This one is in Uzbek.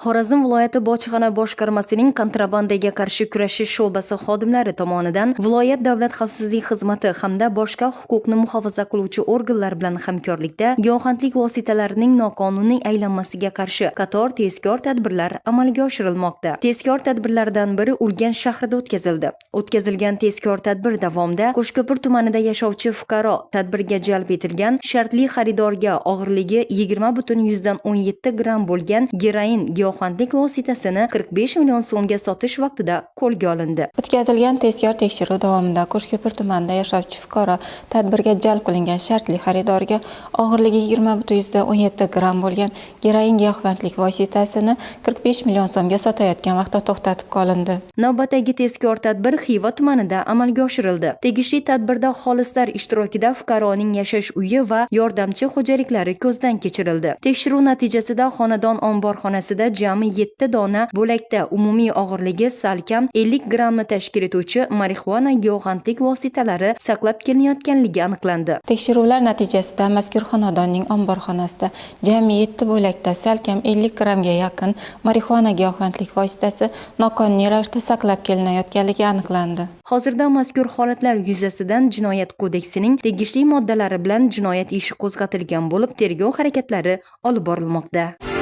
Xorazm viloyati bojxona boshqarmasining kontrabandaga qarshi kurashish sho'basi xodimlari tomonidan viloyat davlat xavfsizlik xizmati hamda boshqa huquqni muhofaza qiluvchi organlar bilan hamkorlikda giyohvandlik vositalarining noqonuniy aylanmasiga qarshi qator tezkor tadbirlar amalga oshirilmoqda. Tezkor tadbirlardan biri Urganch shahrida o'tkazildi. O'tkazilgan tezkor tadbir davomida Qo'shko'pir tumanida yashovchi fuqaro tadbirga jalb etilgan shartli xaridorga og'irligi 20,17 gram bo'lgan geroin giyohvandlik vositasini 45 million so'mga sotish vaqtida qo'lga olindi. O'tkazilgan tezkor tekshiruv davomida Qo'shko'pir tumanida yashovchi fuqaro tadbirga jalb qilingan shartli xaridorga og'irligi 20,17 gram bo'lgan geroin giyohvandlik vositasini 45 million so'mga sotayotgan vaqtda to'xtatib qolindi. Navbatdagi tezkor tadbir Xiva tumanida amalga oshirildi. Tegishli tadbirda xolislar ishtirokida fuqaroning yashash uyi va yordamchi xo'jaliklari ko'zdan kechirildi. Tekshiruv natijasida xonadon omborxonasida jami 7 dona bo'lakda umumiy og'irligi salkam 50 grammni tashkil etuvchi marixuana giyohvandlik vositalari saqlab kelinayotganligi aniqlandi. Tekshiruvlar natijasida mazkur xonadonning omborxonasida jami 7 bo'lakda salkam 50 grammga yaqin marixuana giyohvandlik vositasi noqonuniy ravishda saqlab kelinayotganligi aniqlandi. Hozirda mazkur holatlar yuzasidan Jinoyat kodeksining tegishli moddalari bilan jinoyat ishi qo'zg'atilgan bo'lib, tergov harakatlari olib borilmoqda.